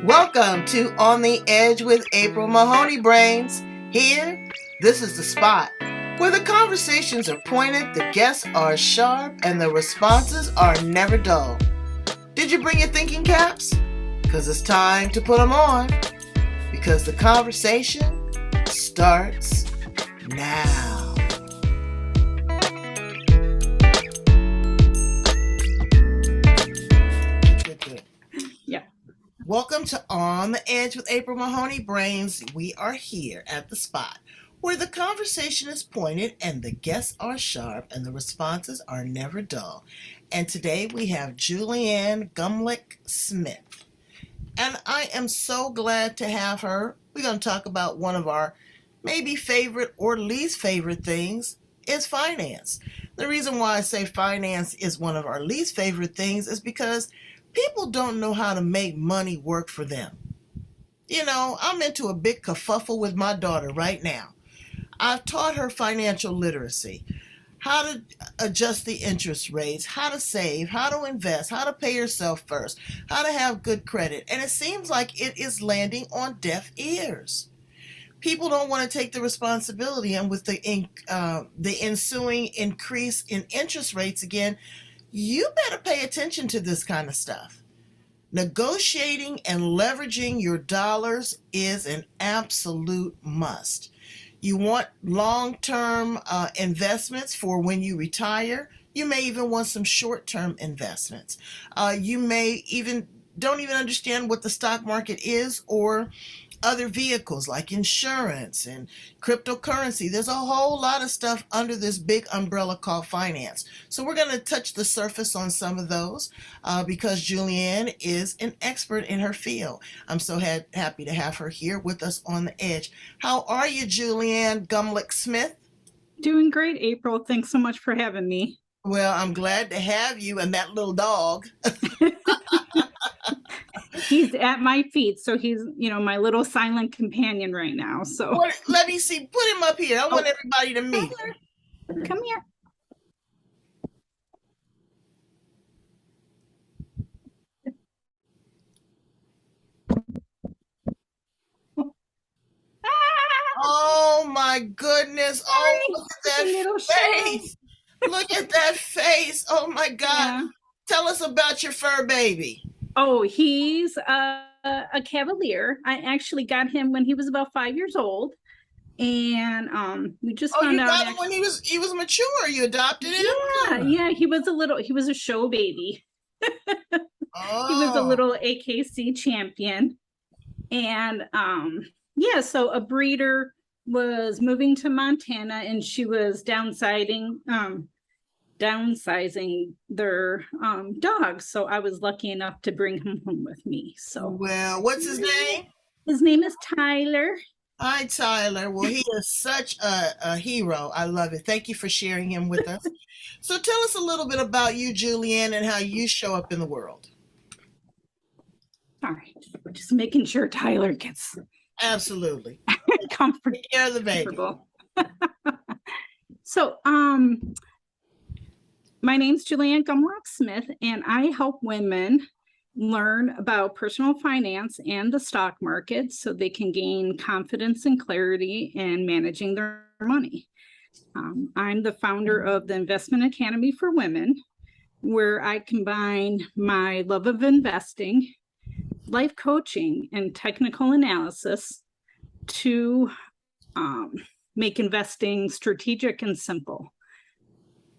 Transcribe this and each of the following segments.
Welcome to On the Edge with April Mahoney Brains. Here, this is the spot where the conversations are pointed, the guests are sharp, and the responses are never dull. Did you bring your thinking caps? Because it's time to put them on. Because the conversation starts now. Welcome to On the Edge with April Mahoney Brains. We are here at the spot where the conversation is pointed and the guests are sharp and the responses are never dull. And today we have Juliann Gumulak Smith. And I am so glad to have her. We're going to talk about one of our maybe favorite or least favorite things is finance. The reason why I say finance is one of our least favorite things is because people don't know how to make money work for them. You know, I'm into a big kerfuffle with my daughter right now. I've taught her financial literacy, how to adjust the interest rates, how to save, how to invest, how to pay yourself first, how to have good credit. And it seems like it is landing on deaf ears. People don't want to take the responsibility, and with the ensuing increase in interest rates again, you better pay attention to this kind of stuff. Negotiating and leveraging your dollars is an absolute must. You want long-term investments for when you retire. You may even want some short-term investments. You may even don't even understand what the stock market is or other vehicles like insurance and cryptocurrency. There's a whole lot of stuff under this big umbrella called finance. So we're going to touch the surface on some of those because Juliann is an expert in her field. I'm so happy to have her here with us on the edge. How are you, Juliann Gumulak Smith? Doing great, April. Thanks so much for having me. Well, I'm glad to have you and that little dog. He's at my feet, so he's, my little silent companion right now. So let me see. Put him up here. I want everybody to meet him. Come here. Oh my goodness. Oh, look at that face. Look at that face. Oh my God. Yeah. Tell us about your fur baby. Oh, he's a Cavalier. I actually got him when he was about 5 years old, and we just found out. Oh, you got him when he was mature. You adopted him. Yeah. He was a show baby. Oh. He was a little AKC champion, and so a breeder was moving to Montana, and she was downsizing their dogs. So I was lucky enough to bring him home with me. So, well, what's his name? His name is Tyler. Hi, Tyler. Well, he is such a hero. I love it. Thank you for sharing him with us. So tell us a little bit about you, Juliann, and how you show up in the world. All right. We're just making sure Tyler gets absolutely comfortable. Take care of the baby. So, my name's Juliann Gumulak Smith, and I help women learn about personal finance and the stock market so they can gain confidence and clarity in managing their money. I'm the founder of the Investment Academy for Women, where I combine my love of investing, life coaching, and technical analysis to make investing strategic and simple.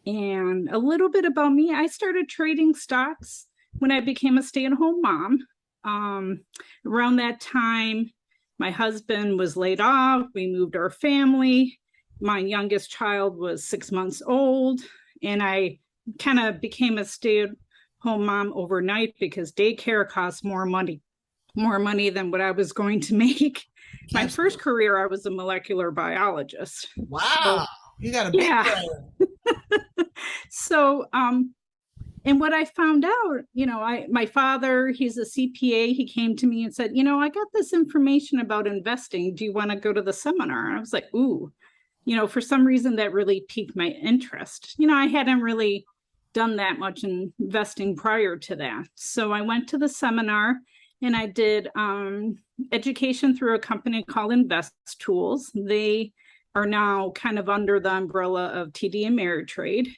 And a little bit about me, I started trading stocks when I became a stay-at-home mom. Around that time, my husband was laid off. We moved our family. My youngest child was 6 months old, and I kind of became a stay-at-home mom overnight because daycare costs more money than what I was going to make. My first career, I was a molecular biologist. Wow. So, you got a big brain. So, and what I found out, my father, he's a CPA. He came to me and said, I got this information about investing. Do you want to go to the seminar? And I was like, ooh, for some reason that really piqued my interest. I hadn't really done that much investing prior to that. So I went to the seminar, and I did education through a company called Invest Tools. They are now kind of under the umbrella of TD Ameritrade.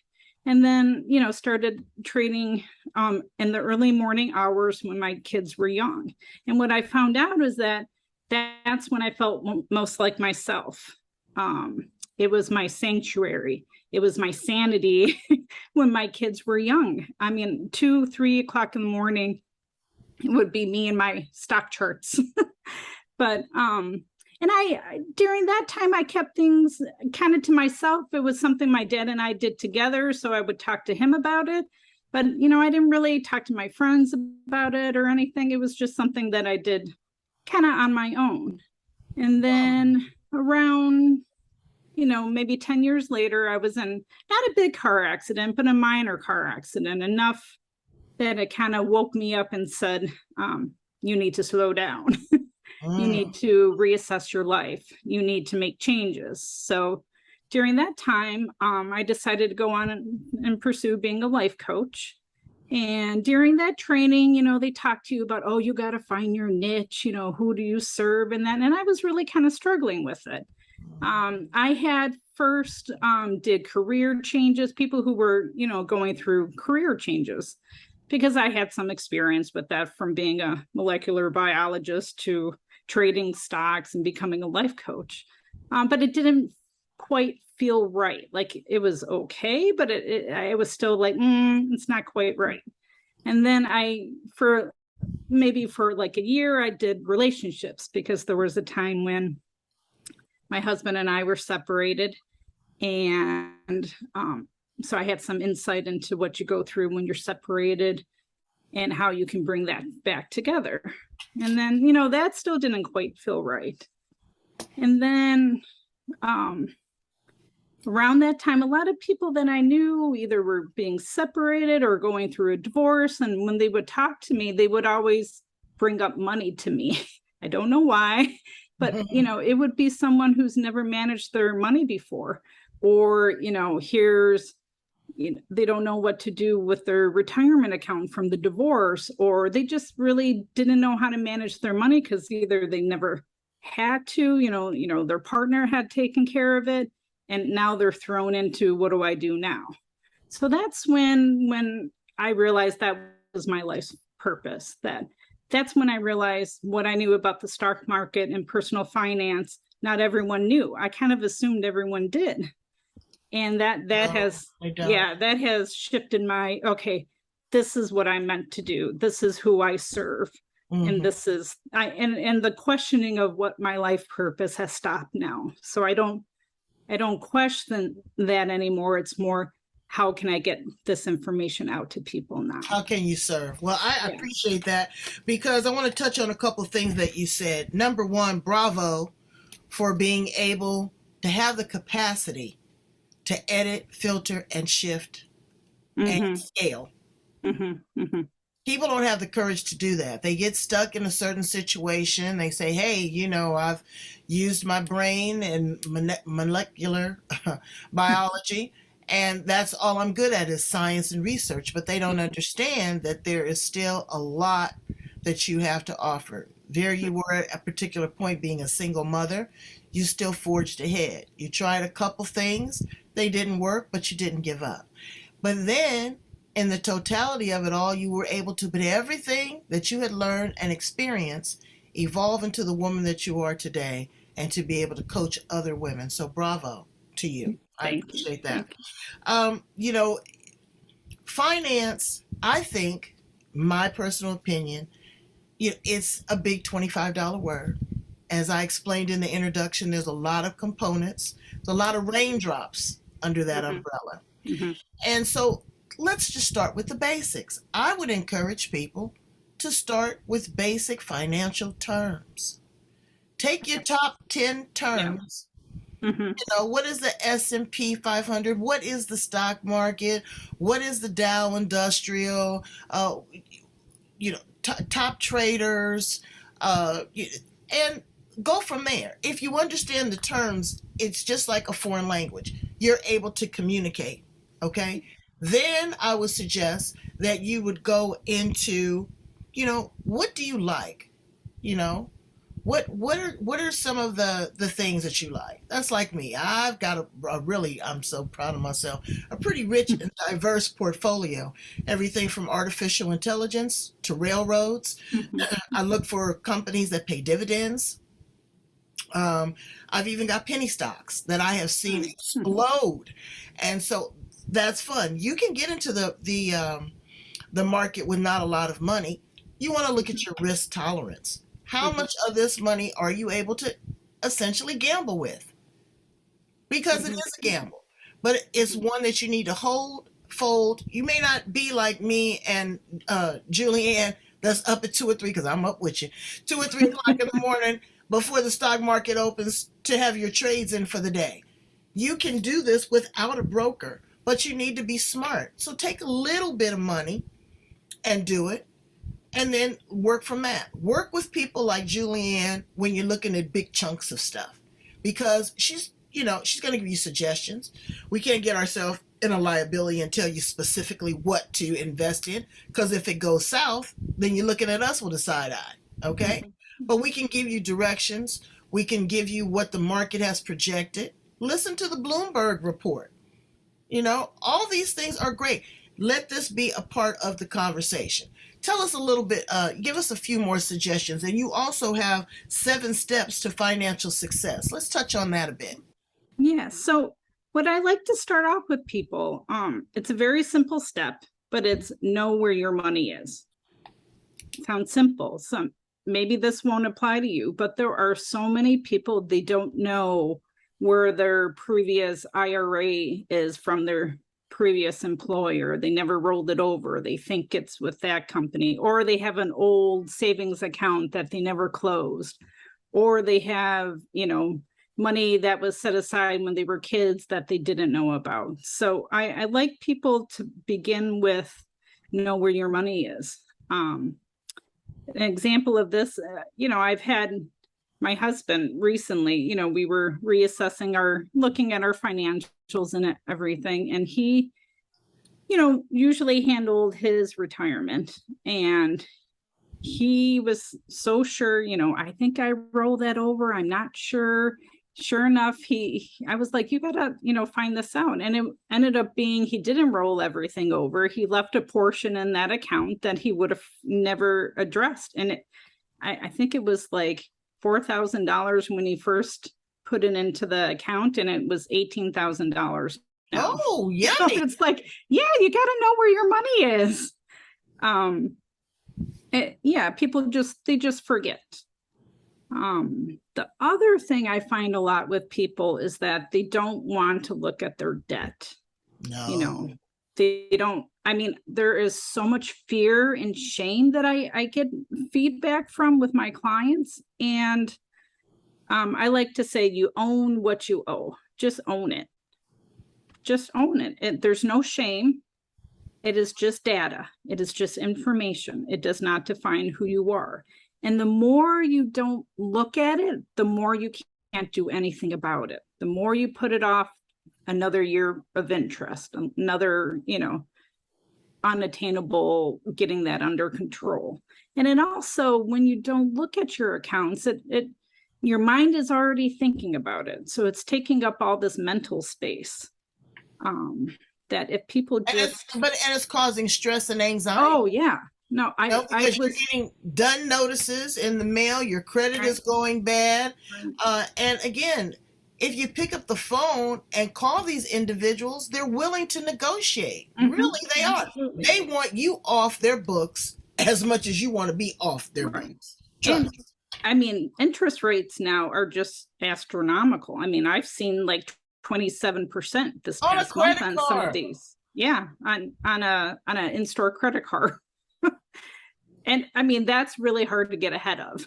And then, started trading in the early morning hours when my kids were young. And what I found out is that's when I felt most like myself. It was my sanctuary. It was my sanity when my kids were young. I mean, 2, 3 o'clock in the morning, it would be me and my stock charts. But and during that time, I kept things kind of to myself. It was something my dad and I did together, so I would talk to him about it. But I didn't really talk to my friends about it or anything. It was just something that I did kind of on my own. And then around maybe 10 years later, I was in not a big car accident, but a minor car accident, enough that it kind of woke me up and said, you need to slow down. You need to reassess your life. You need to make changes. So during that time, I decided to go on and pursue being a life coach. And during that training, they talk to you about, oh, you got to find your niche, who do you serve and that. And I was really kind of struggling with it. I had first did career changes, people who were, going through career changes, because I had some experience with that from being a molecular biologist to trading stocks and becoming a life coach. But it didn't quite feel right. Like it was okay, but it was still like, it's not quite right. And then for like a year, I did relationships, because there was a time when my husband and I were separated. And so I had some insight into what you go through when you're separated and how you can bring that back together. And then, that still didn't quite feel right. And then around that time, a lot of people that I knew either were being separated or going through a divorce. And when they would talk to me, they would always bring up money to me. I don't know why, but, it would be someone who's never managed their money before, or, they don't know what to do with their retirement account from the divorce, or they just really didn't know how to manage their money because either they never had to, their partner had taken care of it, and now they're thrown into, what do I do now? So that's when I realized that was my life's purpose. That's when I realized what I knew about the stock market and personal finance. Not everyone knew. I kind of assumed everyone did. And that has shifted my, okay, this is what I meant to do. This is who I serve. And this is, and the questioning of what my life purpose has stopped now. So I don't question that anymore. It's more, how can I get this information out to people now? How can you serve? Well, I appreciate that, because I want to touch on a couple of things that you said. Number one, bravo for being able to have the capacity to edit, filter, and shift and scale. People don't have the courage to do that. They get stuck in a certain situation. They say, hey, I've used my brain and molecular biology, and that's all I'm good at is science and research. But they don't understand that there is still a lot that you have to offer. There you were at a particular point, being a single mother. You still forged ahead. You tried a couple things. They didn't work, but you didn't give up. But then, in the totality of it all, you were able to put everything that you had learned and experienced, evolve into the woman that you are today, and to be able to coach other women. So bravo to you. I appreciate that. Finance, I think, my personal opinion, it's a big $25 word. As I explained in the introduction, there's a lot of components. There's a lot of raindrops under that umbrella. And so let's just start with the basics. I would encourage people to start with basic financial terms. Take your top 10 terms. What is the S&P 500? What is the stock market? What is the Dow Industrial? Top traders, and go from there. If you understand the terms, it's just like a foreign language. You're able to communicate, okay? Then I would suggest that you would go into what do you like? You know, what are some of the things that you like? That's like me. I've got a really, I'm so proud of myself, a pretty rich and diverse portfolio. Everything from artificial intelligence to railroads. Mhm. I look for companies that pay dividends. Um, I've even got penny stocks that I have seen Mhm. explode, and so that's fun. You can get into the market with not a lot of money. You want to look at your risk tolerance. How Mhm. much of this money are you able to essentially gamble with? Because it Mhm. is a gamble, but it's one that you need to hold, fold. You may not be like me and Juliann, that's up at 2 or 3, because I'm up with you, 2 or 3 o'clock in the morning before the stock market opens to have your trades in for the day. You can do this without a broker, but you need to be smart. So take a little bit of money and do it, and then work from that. Work with people like Juliann when you're looking at big chunks of stuff, because she's going to give you suggestions. We can't get ourselves in a liability and tell you specifically what to invest in, because if it goes south, then you're looking at us with a side eye. Okay, but we can give you directions. We can give you what the market has projected. Listen to the Bloomberg report. All these things are great. Let this be a part of the conversation. Tell us a little bit, give us a few more suggestions. And you also have 7 steps to financial success. Let's touch on that a bit. Yeah. So what I like to start off with people, it's a very simple step, but it's know where your money is. It sounds simple. Maybe this won't apply to you, but there are so many people, they don't know where their previous IRA is from their previous employer. They never rolled it over. They think it's with that company, or they have an old savings account that they never closed, or they have, money that was set aside when they were kids that they didn't know about. So I like people to begin with know where your money is. An example of this, I've had my husband recently, we were looking at our financials and everything. And he, usually handled his retirement, and he was so sure, I think I rolled that over. I'm not sure. Sure enough, I was like, you gotta, find this out. And it ended up being, he didn't roll everything over. He left a portion in that account that he would have never addressed. And I think it was like $4,000 when he first put it into the account, and it was $18,000 now. Oh, So yummy. it's like, yeah, you got to know where your money is. People they just forget. The other thing I find a lot with people is that they don't want to look at their debt. No. They don't, there is so much fear and shame that I get feedback from with my clients. And I like to say, you own what you owe. Just own it. Just own it. There's no shame. It is just data. It is just information. It does not define who you are. And the more you don't look at it, the more you can't do anything about it. The more you put it off, another year of interest, another, unattainable, getting that under control. And it also, when you don't look at your accounts, your mind is already thinking about it. So it's taking up all this mental space. That if people just and it's causing stress and anxiety. Oh yeah. No, Because you're getting done notices in the mail, your credit is going bad. And again, if you pick up the phone and call these individuals, they're willing to negotiate. Mm-hmm. Really, they Absolutely. Are. They want you off their books as much as you want to be off their books. And interest rates now are just astronomical. I've seen like 27% this past month on some of these. Yeah, on an in-store credit card. And that's really hard to get ahead of.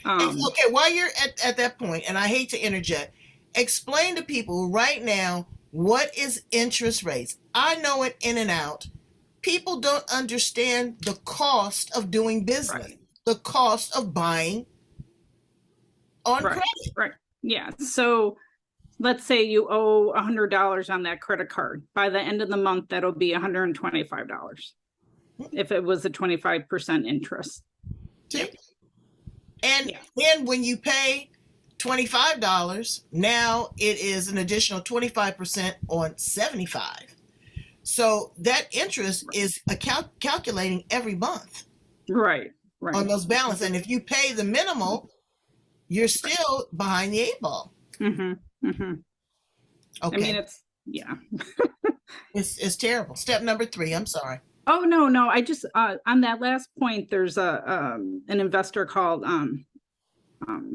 Okay, while you're at that point, and I hate to interject, explain to people right now, what is interest rates? I know it in and out. People don't understand the cost of doing business, right. The cost of buying on credit. Right. Yeah. So let's say you owe $100 on that credit card. By the end of the month, that'll be $125. if it was a 25% interest. See? And Yeah. then when you pay $25, now it is an additional 25% on 75. So that interest is calculating every month Right. on those balances. And if you pay the minimal, you're still behind the 8 ball. Mm-hmm. Mm-hmm. Okay. I mean, it's terrible. Step number 3. I'm sorry. Oh, no. I just, on that last point, there's an investor called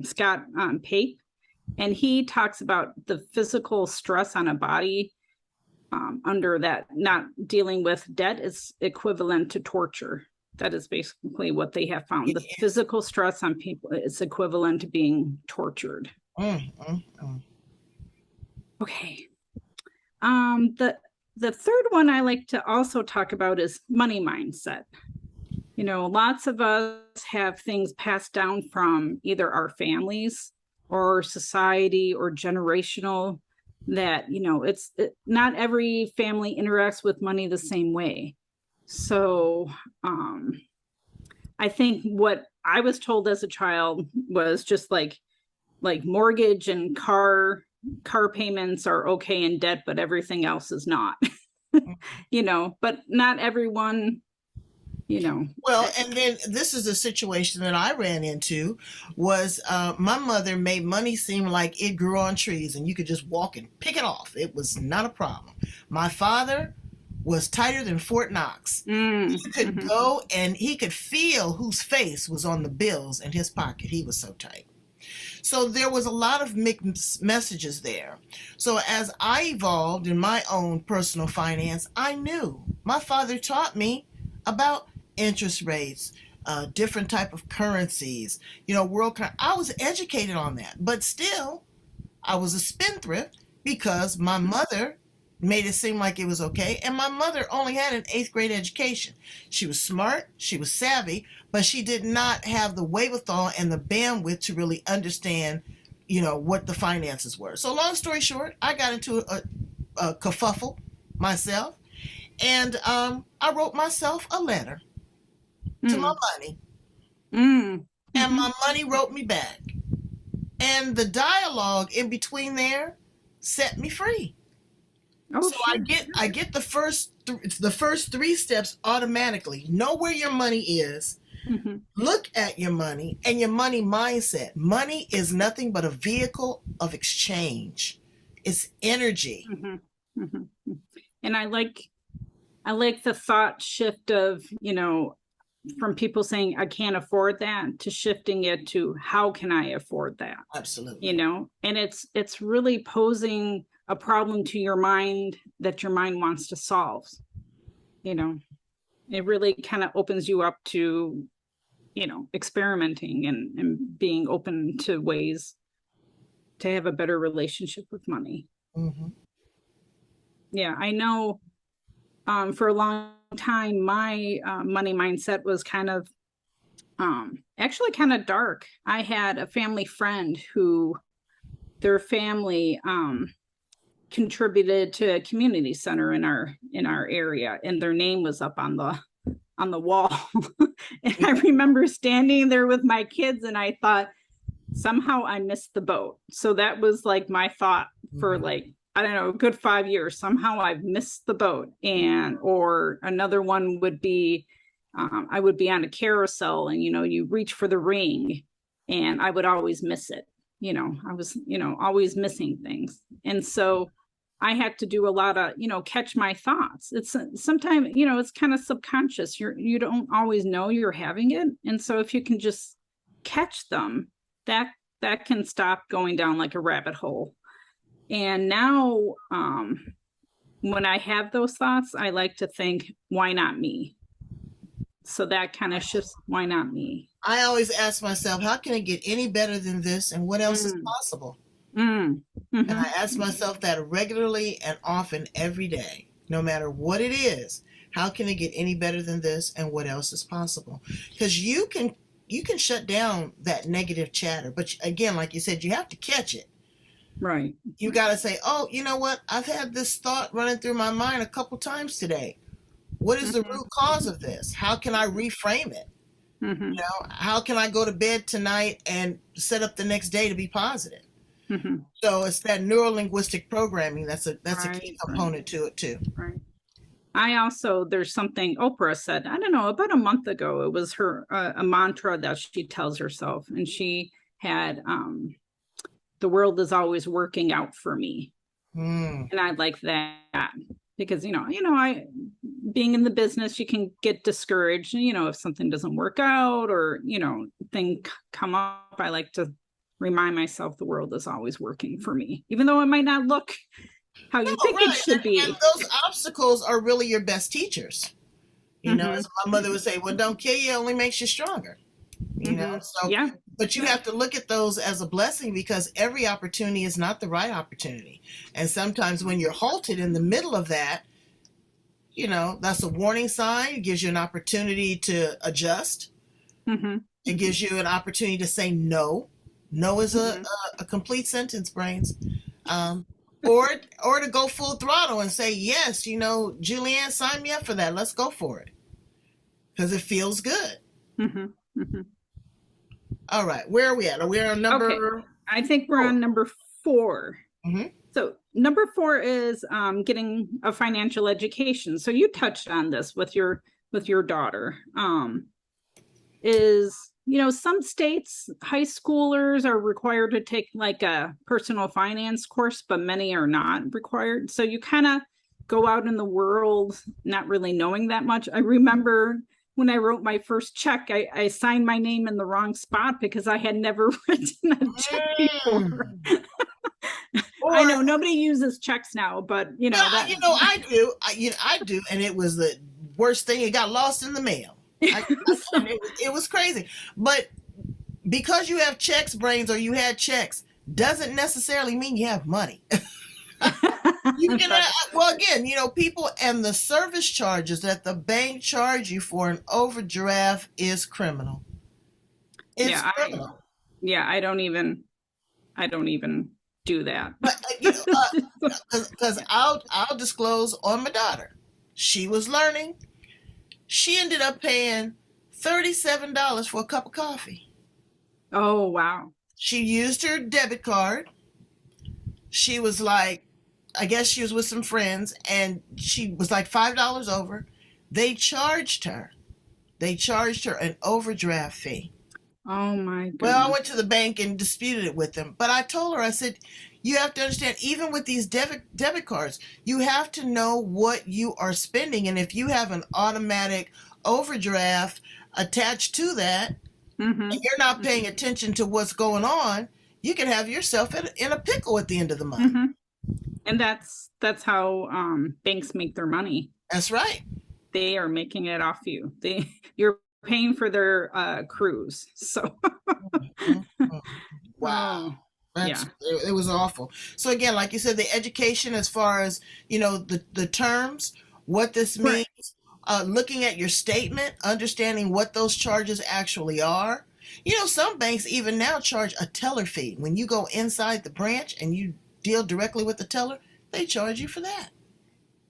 Scott Pape, and he talks about the physical stress on a body under that, not dealing with debt is equivalent to torture. That is basically what they have found. The physical stress on people is equivalent to being tortured. Okay. The third one I like to also talk about is money mindset. You know, lots of us have things passed down from either our families or society or generational that, you know, not every family interacts with money the same way. So I think what I was told as a child was just like mortgage and car payments are okay in debt, but everything else is not. You know, but not everyone, you know. Well, and then this is a situation that I ran into was my mother made money seem like it grew on trees and you could just walk and pick it off. It was not a problem. My father was tighter than Fort Knox. He could go and he could feel whose face was on the bills in his pocket. He was so tight. So there was a lot of mixed messages there. So as I evolved in my own personal finance, I knew my father taught me about interest rates, different type of currencies, you know, I was educated on that, but still I was a spendthrift because my mother made it seem like it was okay. And my mother only had an 8th grade education. She was smart, she was savvy, but she did not have the wherewithal and the bandwidth to really understand, you know, what the finances were. So long story short, I got into a kerfuffle myself, and I wrote myself a letter to my money, and my money wrote me back. And the dialogue in between there set me free. So I get the first 3 steps automatically. Know where your money is. Look at your money and your money mindset. Money is nothing but a vehicle of exchange. It's energy. And I like the thought shift of, you know, from people saying I can't afford that to shifting it to how can I afford that? Absolutely. You know, and it's really posing a problem to your mind that your mind wants to solve. You know, it really kind of opens you up to, you know, experimenting and being open to ways to have a better relationship with money. Yeah, I know for a long time, my money mindset was kind of actually kind of dark. I had a family friend who their family contributed to a community center in our area, and their name was up on the wall. And I remember standing there with my kids and I thought somehow I missed the boat. So that was like my thought for like, I don't know, a good 5 years. Somehow I've missed the boat. And or another one would be I would be on a carousel and, you know, you reach for the ring and I would always miss it. You know, I was, you know, always missing things. And so I had to do a lot of, you know, catch my thoughts. It's sometimes, you know, it's kind of subconscious. You don't always know you're having it. And so if you can just catch them, that can stop going down like a rabbit hole. And now when I have those thoughts, I like to think, why not me? So that kind of shifts, why not me? I always ask myself, how can it get any better than this? And what else is possible? And I ask myself that regularly and often every day, no matter what it is. How can it get any better than this? And what else is possible? Because you can shut down that negative chatter. But again, like you said, you have to catch it. Right. You got to say, oh, you know what? I've had this thought running through my mind a couple times today. What is the Mhm. root cause of this? How can I reframe it? Mhm. How can I go to bed tonight and set up the next day to be positive? Mhm. So it's that neuro linguistic programming that's a key Right, right, component to it too. right. I also, there's something Oprah said, I don't know, about a month ago. It was her, a mantra that she tells herself. And she had, the world is always working out for me. Mm. And I like that because, being in the business, you can get discouraged, if something doesn't work out or, thing come up. I like to remind myself the world is always working for me, even though it might not look how No, you think it right. should And be. those obstacles are really your best teachers. Hmm. As my mother would say, what don't kill you only makes you stronger. Hmm. So, Yeah. but you have to look at those as a blessing because every opportunity is not the right opportunity. And sometimes when you're halted in the middle of that, that's a warning sign. It gives you an opportunity to adjust. Hmm. It gives you an opportunity to say no. No is a, Hmm. a, a complete sentence, brains. Um, or to go full throttle and say, yes, Julianne, sign me up for that. Let's go for it. Because it feels good. Hmm. Hmm. All right. Where are we at? Are we on Okay. number I think we're 4? on number 4. Mm-hmm. So number 4 is getting a financial education. So you touched on this with your daughter. Is some states high schoolers are required to take like a personal finance course, but many are not required. So you kind of go out in the world not really knowing that much. I remember when I wrote my first check, I signed my name in the wrong spot because I had never written a check before. Mm. I Or know nobody uses checks now, but yeah, that. I do. I do, and it was the worst thing. It got lost in the mail. So, And it was crazy. But because you have checks, brains, or you had checks, doesn't necessarily mean you have money. You can right. well again, people and the service charges that the bank charge you for an overdraft is criminal. It's Yeah, criminal. I don't even do that. But because I'll disclose on my daughter, she was learning. She ended up paying $37 for a cup of coffee. Oh, wow. She used her debit card. She was like, I guess she was with some friends, and she was like $5 over. They charged her. They charged her an overdraft fee. Oh my Well, I goodness. went to the bank and disputed it with them. But I told her, I said, you have to understand, even with these debit cards, you have to know what you are spending. And if you have an automatic overdraft attached to that, and Mm-hmm. you're not paying attention to what's going on, you can have yourself in a pickle at the end of the month. Mm-hmm. And that's how banks make their money. That's right. They are making it off you. You're paying for their cruise. So Mm-hmm. Wow. oh That's yeah. it was awful. So again, like you said, the education as far as the terms, what this Right. means, looking at your statement, understanding what those charges actually are. Some banks even now charge a teller fee when you go inside the branch and you deal directly with the teller. They charge you for that.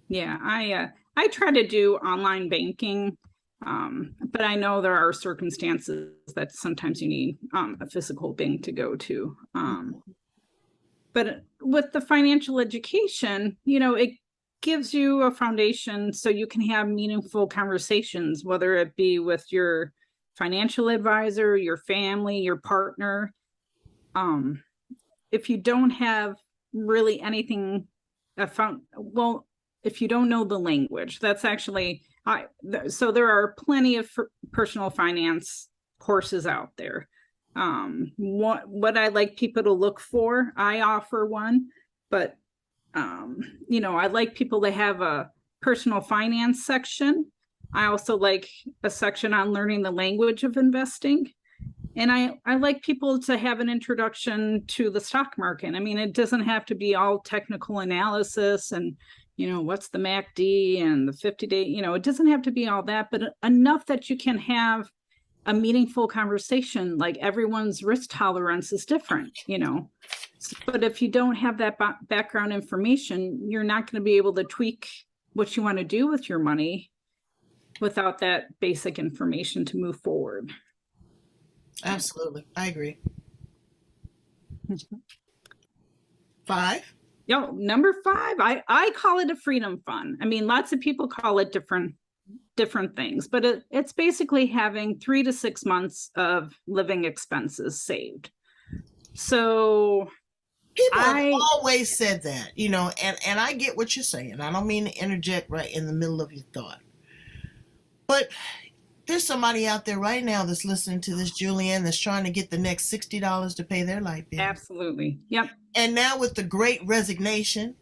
Yeah, I try to do online banking, but I know there are circumstances that sometimes you need a physical bank to go to. But with the financial education, it gives you a foundation so you can have meaningful conversations, whether it be with your financial advisor, your family, your partner. Um, if you don't have really anything well, if you don't know the language, that's actually so there are plenty of personal finance courses out there. What I like people to look for, I offer one, but I like people to have a personal finance section. I also like a section on learning the language of investing. And I like people to have an introduction to the stock market. I mean, it doesn't have to be all technical analysis and, what's the MACD and the 50-day, it doesn't have to be all that, but enough that you can have a meaningful conversation. Like everyone's risk tolerance is different, but if you don't have that background information, you're not going to be able to tweak what you want to do with your money without that basic information to move forward. Absolutely. I agree. 5. Number 5, I call it a freedom fund. I mean, lots of people call it different things, but it's basically having 3 to 6 months of living expenses saved. So people have always said that, and I get what you're saying. I don't mean to interject right in the middle of your thought, but there's somebody out there right now that's listening to this, Juliann, that's trying to get the next $60 to pay their light bill. Absolutely. Yep. And now with the Great Resignation,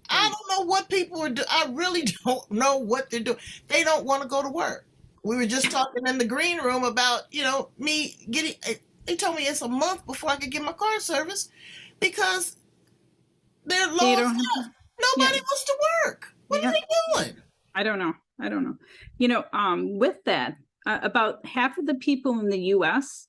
I don't know what people are doing. I really don't know what they're doing. They don't want to go to work. We were just talking in the green room about, me getting, they told me it's a month before I could get my car serviced because they're low staff. Nobody wants to work. What are they doing? I don't know. With that, about half of the people in the U.S.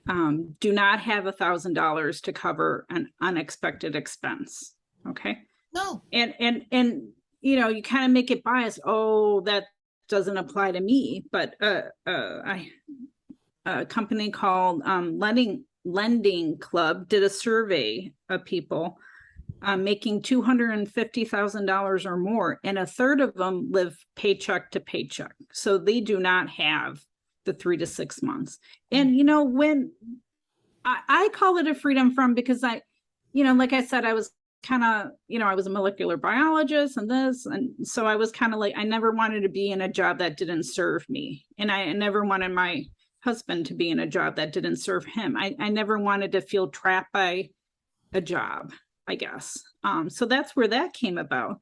Do not have $1,000 to cover an unexpected expense. Okay. No. And you kind of make it biased. Oh, that doesn't apply to me. But a company called Lending Club did a survey of people making $250,000 or more, and a third of them live paycheck to paycheck. So they do not have the 3 to 6 months. And, when I call it a freedom fund because like I said, I was kind of, I was a molecular biologist and so I was kind of like, I never wanted to be in a job that didn't serve me. And I never wanted my husband to be in a job that didn't serve him. I never wanted to feel trapped by a job, I guess. So that's where that came about.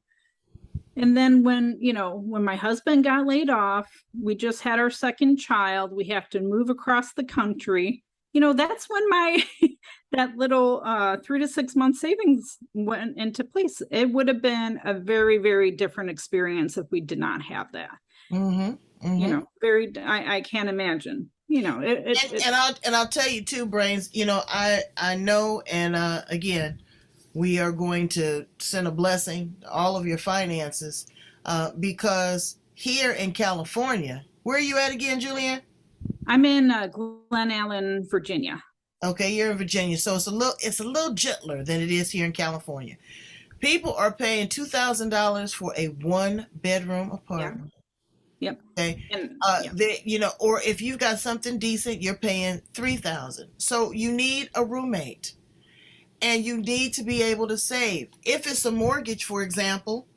And then when my husband got laid off, we just had our second child, we have to move across the country. That's when my that little 3 to 6 month savings went into place. It would have been a very, very different experience if we did not have that. Mm-hmm. Mm-hmm. I can't imagine. And I'll tell you too, Brains. I know, and again, we are going to send a blessing to all of your finances because here in California, where are you at again, Juliann? I'm in Glen Allen, Virginia. Okay, you're in Virginia, so it's a little gentler than it is here in California. People are paying $2,000 for a 1-bedroom apartment. Yep. Okay. And, or if you've got something decent, you're paying $3,000. So you need a roommate, and you need to be able to save. If it's a mortgage, for example,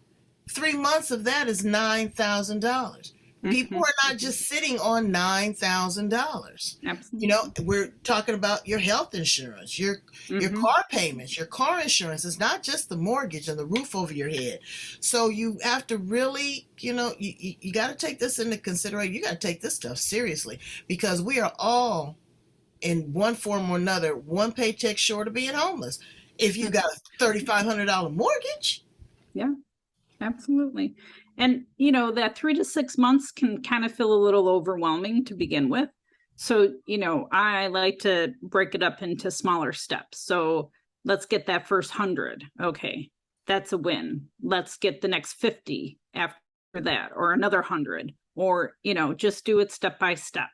3 months of that is $9,000. People are not just sitting on $9,000. Absolutely. We're talking about your health insurance, your car payments, your car insurance. It's not just the mortgage and the roof over your head. So you have to really, you got to take this into consideration. You got to take this stuff seriously because we are all, in one form or another, one paycheck short of being homeless. If you got a $3,500 mortgage. Yeah, absolutely. And, that 3 to 6 months can kind of feel a little overwhelming to begin with. So, I like to break it up into smaller steps. So let's get that first 100. Okay, that's a win. Let's get the next 50 after that, or another 100, or, just do it step by step.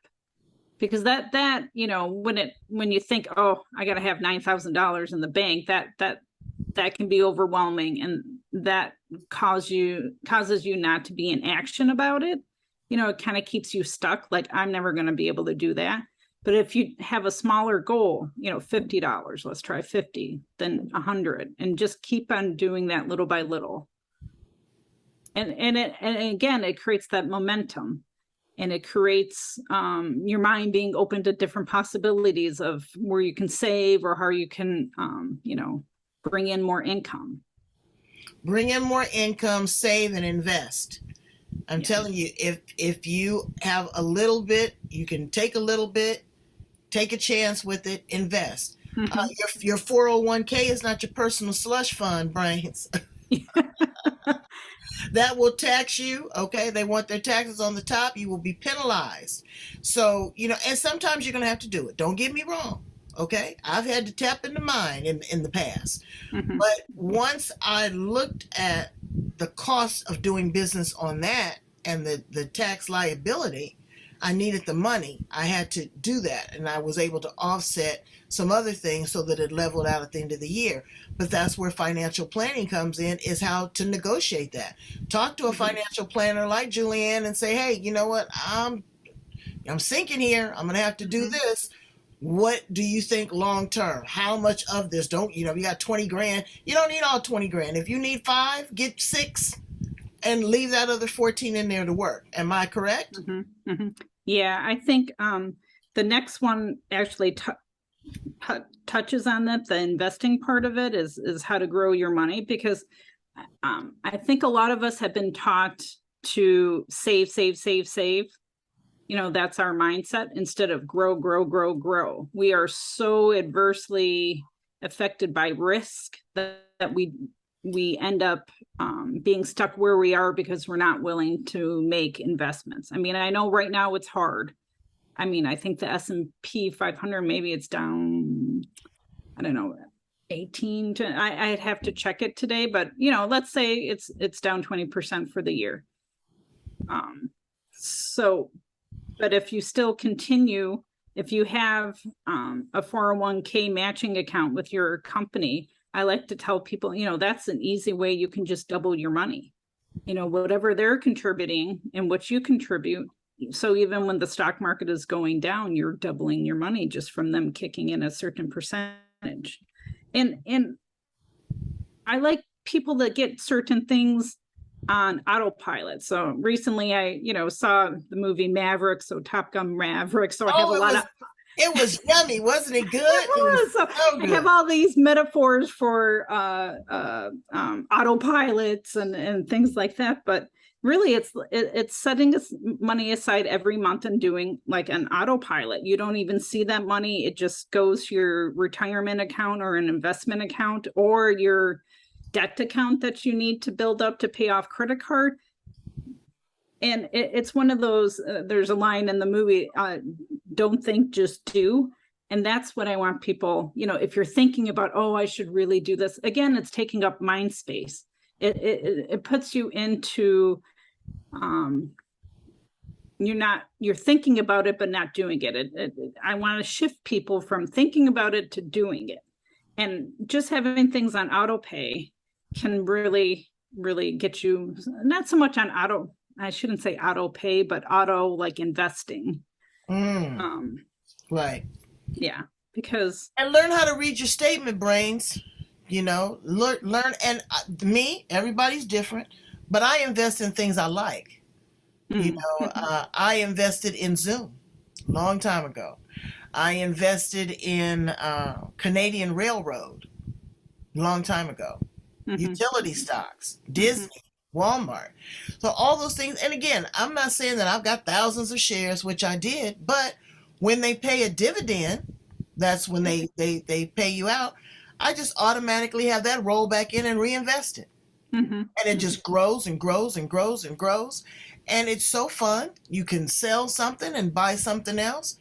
Because that when you think, oh, I got to have $9,000 in the bank, that can be overwhelming, and that causes you not to be in action about it. It kind of keeps you stuck. Like, I'm never going to be able to do that. But if you have a smaller goal, $50, let's try 50, then 100, and just keep on doing that little by little. And again, it creates that momentum, and it creates your mind being open to different possibilities of where you can save or how you can, bring in more income. Bring in more income, save, and invest. I'm telling you, if you have a little bit, you can take a little bit, take a chance with it, invest. Your 401k is not your personal slush fund, Brains. That will tax you. Okay, they want their taxes on the top. You will be penalized. So, and sometimes you're going to have to do it. Don't get me wrong. Okay, I've had to tap into mine in the past. But once I looked at the cost of doing business on that and the tax liability, I needed the money. I had to do that, and I was able to offset some other things so that it leveled out at the end of the year. But that's where financial planning comes in, is how to negotiate that. Talk to a financial planner like Juliann and say, hey, you know what? I'm sinking here. I'm going to have to do this. What do you think long term? How much of this? Don't, you got 20 grand. You don't need all 20 grand. If you need 5, get 6 and leave that other 14 in there to work. Am I correct? Yeah, I think the next one actually touches on that. The investing part of it is how to grow your money, because I think a lot of us have been taught to save. That's our mindset, instead of grow. We are so adversely affected by risk that we end up being stuck where we are because we're not willing to make investments. I mean, I know right now it's hard. I mean, I think the S&P 500, maybe it's down, I don't know, 18 to, I'd have to check it today, but let's say it's down 20% for the year. But if you still continue, if you have a 401k matching account with your company, I like to tell people, that's an easy way you can just double your money. Whatever they're contributing and what you contribute. So even when the stock market is going down, you're doubling your money just from them kicking in a certain percentage. And I like people that get certain things on autopilot. So recently I, saw the movie Maverick, so Top Gun Maverick. So I have a lot of. It was yummy, wasn't it? Good. It was. So good. I have all these metaphors for autopilots and things like that. But really, it's setting money aside every month and doing like an autopilot. You don't even see that money; it just goes to your retirement account or an investment account or your debt account that you need to build up to pay off credit card. And it's one of those, there's a line in the movie, don't think, just do. And that's what I want people, if you're thinking about, I should really do this. Again, it's taking up mind space. It puts you into, you're thinking about it, but not doing it. I want to shift people from thinking about it to doing it. And just having things on auto pay can really, really get you, not so much on I shouldn't say auto pay, but auto like investing. Right. Yeah, because. And learn how to read your statement, brains. Learn. And everybody's different, but I invest in things I like. I invested in Zoom a long time ago. I invested in Canadian Railroad a long time ago. Utility stocks, Disney, Walmart. So all those things. And again, I'm not saying that I've got thousands of shares, which I did, but when they pay a dividend, that's when they pay you out. I just automatically have that roll back in and reinvest it. And it just grows and grows and grows and grows. And it's so fun. You can sell something and buy something else.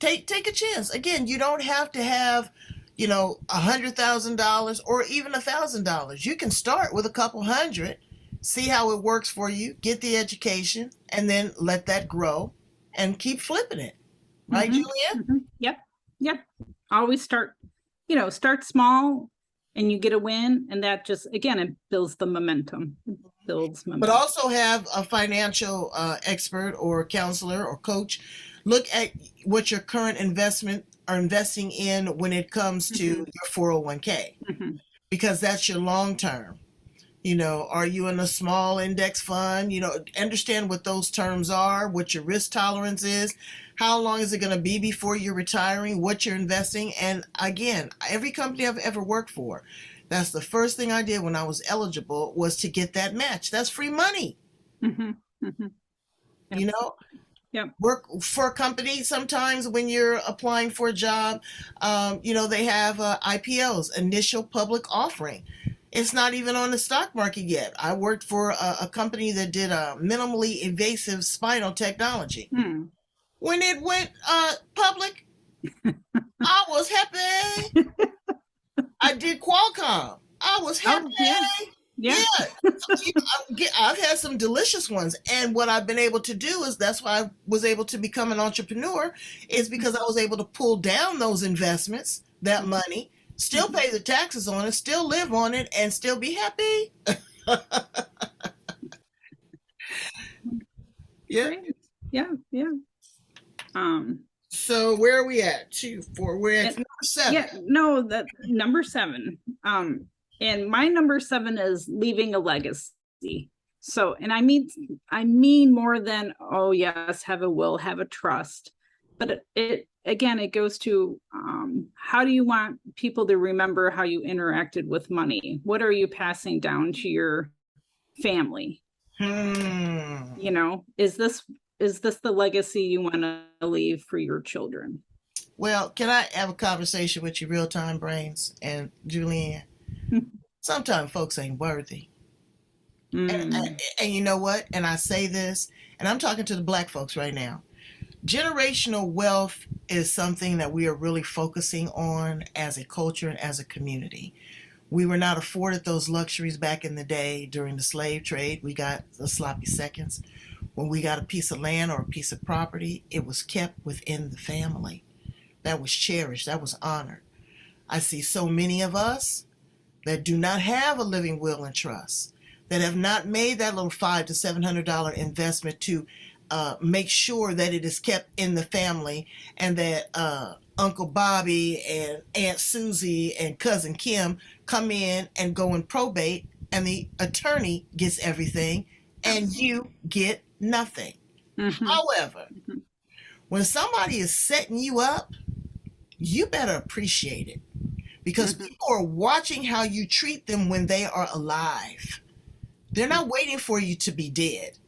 Take a chance. Again, you don't have to have, $100,000 or even $1,000. You can start with a couple hundred, see how it works for you, get the education, and then let that grow and keep flipping it. Right, Juliann? Yep. Always start small and you get a win. And that just, again, it builds the momentum. But also have a financial expert or counselor or coach look at what your current investment are investing in when it comes to your 401k, because that's your long term. Are you in a small index fund? Understand what those terms are, what your risk tolerance is, how long is it going to be before you're retiring, what you're investing. And again, every company I've ever worked for, that's the first thing I did when I was eligible, was to get that match. That's free money. Work for a company. Sometimes when you're applying for a job, they have IPOs, initial public offering. It's not even on the stock market yet. I worked for a company that did a minimally invasive spinal technology. When it went public, I was happy. I did Qualcomm. I was happy. Yeah. I've had some delicious ones. And what I've been able to do is that's why I was able to become an entrepreneur, is because I was able to pull down those investments, that money, still pay the taxes on it, still live on it, and still be happy. Yeah. Great. Yeah. Yeah. Um, So where are we at? 2, 4. We're at number 7. yeah, no, that number 7. And my number 7 is leaving a legacy. So, and I mean more than, oh yes, have a will, have a trust. But it again, it goes to how do you want people to remember how you interacted with money? What are you passing down to your family? You know, is this the legacy you want to leave for your children? Well, can I have a conversation with you, real time brains and Juliann? Sometimes folks ain't worthy. And you know what? And I say this, and I'm talking to the Black folks right now. Generational wealth is something that we are really focusing on as a culture and as a community. We were not afforded those luxuries back in the day during the slave trade. We got the sloppy seconds. When we got a piece of land or a piece of property, it was kept within the family. That was cherished. That was honored. I see so many of us that do not have a living will and trust, that have not made that little $500 to $700 investment to make sure that it is kept in the family, and that Uncle Bobby and Aunt Susie and Cousin Kim come in and go in probate, and the attorney gets everything and you get nothing. However, when somebody is setting you up, you better appreciate it, because people are watching how you treat them when they are alive. They're not waiting for you to be dead.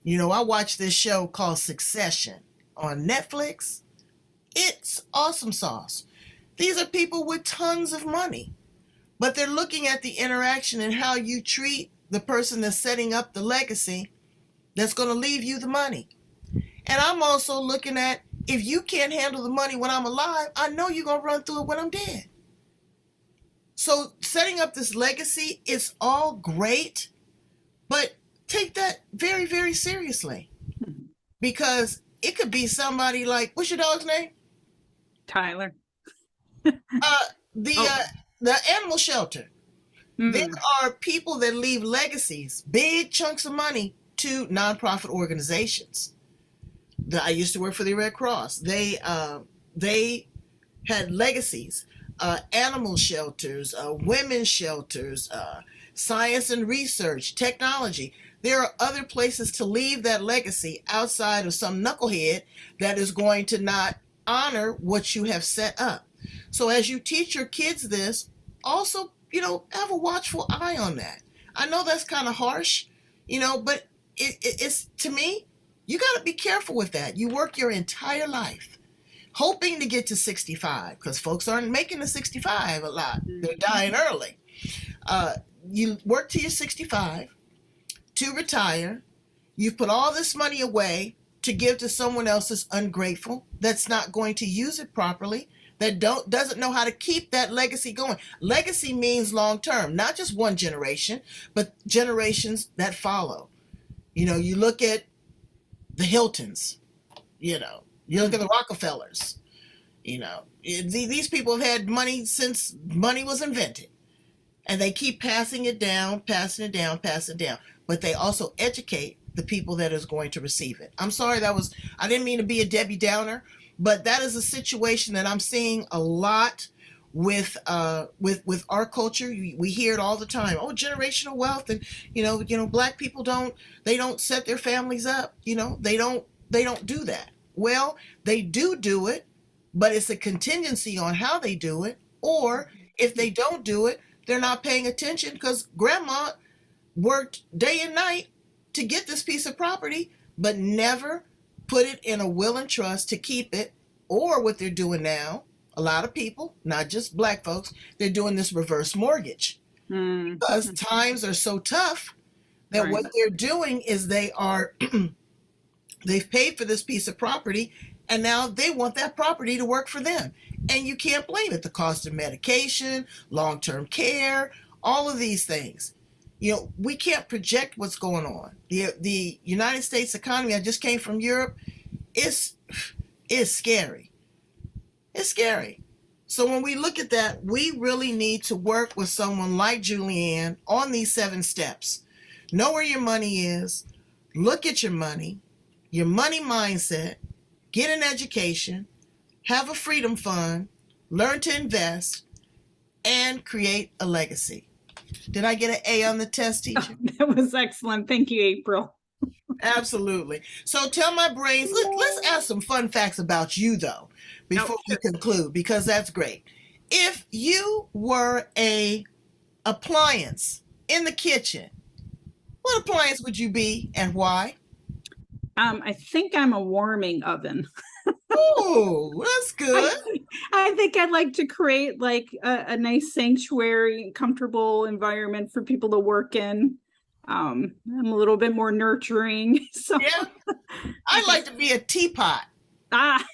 You know, I watched this show called Succession on Netflix. It's awesome sauce. These are people with tons of money, but they're looking at the interaction and how you treat the person that's setting up the legacy that's going to leave you the money. And I'm also looking at, if you can't handle the money when I'm alive, I know you're going to run through it when I'm dead. So setting up this legacy is all great, but take that very, very seriously, because it could be somebody like, what's your dog's name? Tyler. The animal shelter. There are people that leave legacies, big chunks of money, to nonprofit organizations. I used to work for the Red Cross. They had legacies, animal shelters, women's shelters, science and research, technology. There are other places to leave that legacy outside of some knucklehead that is going to not honor what you have set up. So as you teach your kids this, also, have a watchful eye on that. I know that's kind of harsh, but it's, to me, you got to be careful with that. You work your entire life hoping to get to 65, because folks aren't making the 65 a lot. They're dying early. You work till you're 65 to retire. You've put all this money away to give to someone else that's ungrateful, that's not going to use it properly, that doesn't know how to keep that legacy going. Legacy means long term, not just one generation, but generations that follow. You look at the Hiltons, you look at the Rockefellers, these people have had money since money was invented, and they keep passing it down, passing it down, passing it down. But they also educate the people that is going to receive it. I'm sorry, I didn't mean to be a Debbie Downer, but that is a situation that I'm seeing a lot with our culture. We hear it all the time. Oh, generational wealth, and Black people don't set their families up. They don't do that. Well, they do it, but it's a contingency on how they do it. Or if they don't do it, they're not paying attention because grandma worked day and night to get this piece of property, but never put it in a will and trust to keep it. Or what they're doing now, a lot of people, not just Black folks, they're doing this reverse mortgage because times are so tough that what they're doing is they've paid for this piece of property, and now they want that property to work for them. And you can't blame it. The cost of medication, long-term care, all of these things. We can't project what's going on. The United States economy, I just came from Europe, is scary. It's scary. So when we look at that, we really need to work with someone like Juliann on these 7 steps. Know where your money is, look at your money mindset, get an education, have a freedom fund, learn to invest, and create a legacy. Did I get an A on the test, teacher? That was excellent. Thank you, April. Absolutely. So tell my brains, let's ask some fun facts about you, though, before we conclude, because that's great. If you were a appliance in the kitchen, what appliance would you be and why? I think I'm a warming oven. Oh, that's good. I think I'd like to create like a nice sanctuary, comfortable environment for people to work in. I'm a little bit more nurturing. So Yeah. I like to be a teapot ah,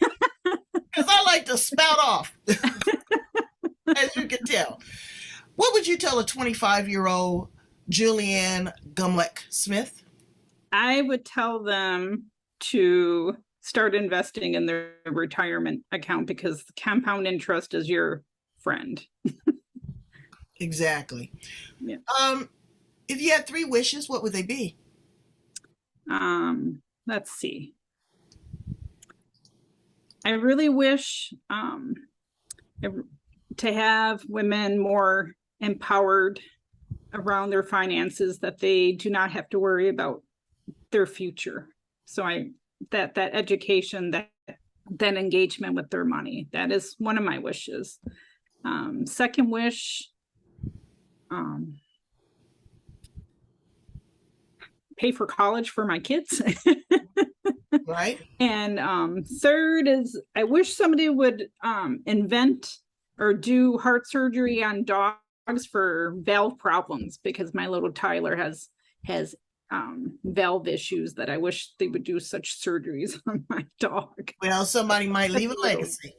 because I like to spout off, as you can tell. What would you tell a 25-year-old Juliann Gumulak Smith? I would tell them to start investing in their retirement account because compound interest is your friend. Exactly. Yeah. If you had 3 wishes, what would they be? Let's see. I really wish to have women more empowered around their finances, that they do not have to worry about their future. So that education, that engagement with their money, that is one of my wishes. Second wish, pay for college for my kids. Right. And third is I wish somebody would invent or do heart surgery on dogs for valve problems, because my little Tyler has valve issues that I wish they would do such surgeries on my dog. Well, somebody might leave a legacy.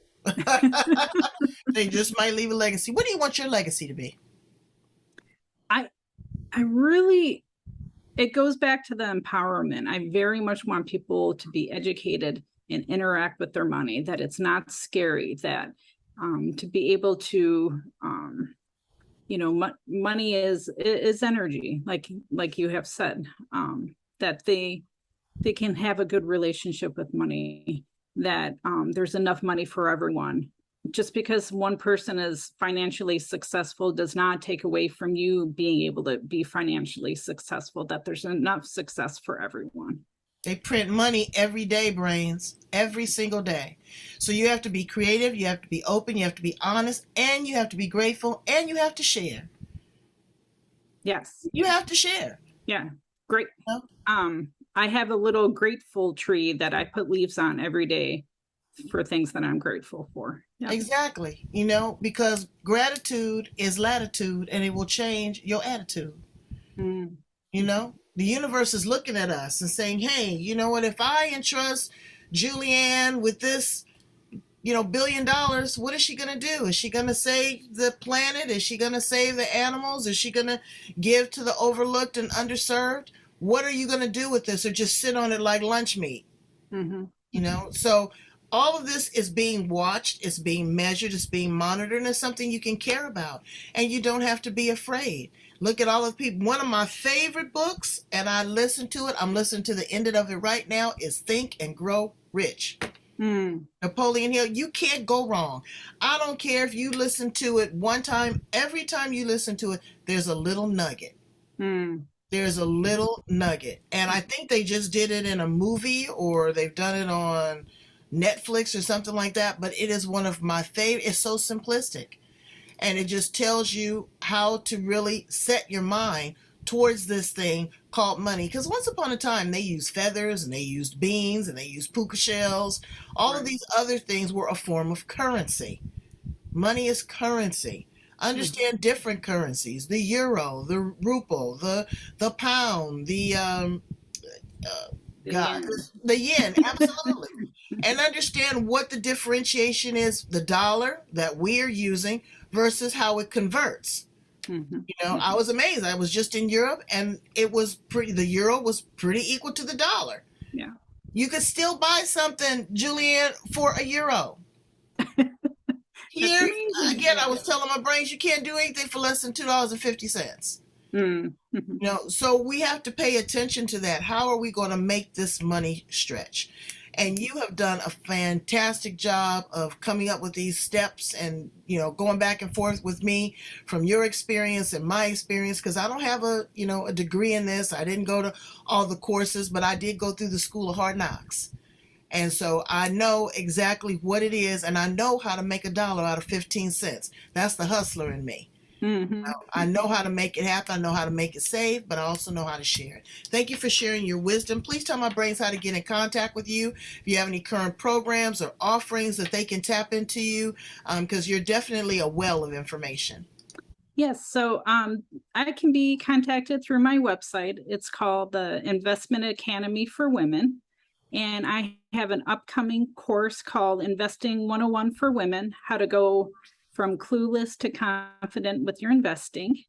They just might leave a legacy. What do you want your legacy to be? I really, it goes back to the empowerment. I very much want people to be educated and interact with their money, that it's not scary, that to be able to, money is energy, like you have said, that they can have a good relationship with money, that there's enough money for everyone. Just because one person is financially successful does not take away from you being able to be financially successful, that there's enough success for everyone. They print money every day, brains, every single day. So you have to be creative, you have to be open, you have to be honest, and you have to be grateful, and you have to share. Yes. You have to share. Yeah. Great. I have a little grateful tree that I put leaves on every day for things that I'm grateful for. Yeah. Exactly. Because gratitude is latitude, and it will change your attitude. The universe is looking at us and saying, hey, you know what? If I entrust Juliann with this, $1 billion, what is she going to do? Is she going to save the planet? Is she going to save the animals? Is she going to give to the overlooked and underserved? What are you going to do with this, or just sit on it like lunch meat? So all of this is being watched, it's being measured, it's being monitored, and it's something you can care about, and you don't have to be afraid. Look at all of the people. One of my favorite books, and I listen to it, I'm listening to the end of it right now, is Think and Grow Rich. Napoleon Hill. You can't go wrong. I don't care if you listen to it one time. Every time you listen to it, there's a little nugget. There's a little nugget. And I think they just did it in a movie, or they've done it on Netflix or something like that. But it is one of my favorite. It's so simplistic. And it just tells you how to really set your mind towards this thing called money. Because once upon a time, they used feathers, and they used beans, and they used puka shells. All of these other things were a form of currency. Money is currency. Understand different currencies: the euro, the ruble, the pound, the yen, absolutely. And understand what the differentiation is: the dollar that we're using versus how it converts. Mhm. I was amazed. I was just in Europe, and the euro was pretty equal to the dollar. Yeah. You could still buy something, Juliann, for a euro. That's Here, amazing. again, I Yeah. was telling my brains you can't do anything for less than $2.50. Mhm. So we have to pay attention to that. How are we going to make this money stretch? And you have done a fantastic job of coming up with these steps and, going back and forth with me from your experience and my experience, because I don't have a degree in this. I didn't go to all the courses, but I did go through the School of Hard Knocks. And so I know exactly what it is, and I know how to make a dollar out of 15 cents. That's the hustler in me. Mhm. I know how to make it happen. I know how to make it save, but I also know how to share it. Thank you for sharing your wisdom. Please tell my brains how to get in contact with you. If you have any current programs or offerings that they can tap into you, because you're definitely a well of information. Yes, so I can be contacted through my website. It's called the Investment Academy for Women. And I have an upcoming course called Investing 101 for Women, how to go from clueless to confident with your investing.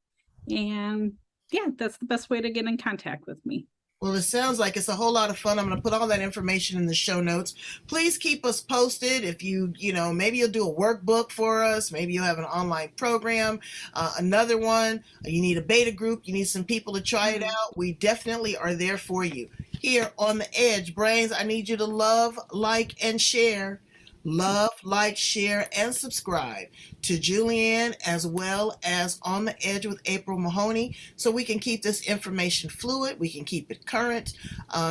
And yeah, that's the best way to get in contact with me. Well, it sounds like it's a whole lot of fun. I'm going to put all that information in the show notes. Please keep us posted. If maybe you'll do a workbook for us. Maybe you'll have an online program. Another one, you need a beta group. You need some people to try it out. We definitely are there for you. Here on the Edge, Brains, I need you to love, like, and share. Love, like, share, and subscribe to Juliann as well as On the Edge with April Mahoney, so we can keep this information fluid. We can keep it current.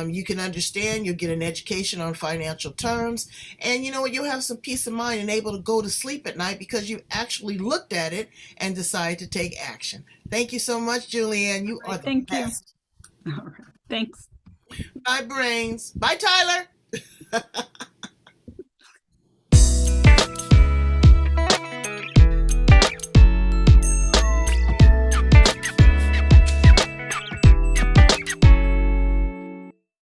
You can understand. You'll get an education on financial terms. And you know what? You'll have some peace of mind and able to go to sleep at night because you actually looked at it and decided to take action. Thank you so much, Juliann. You are the Thank you. best. All right. Thanks. Bye, Brains. Bye, Tyler.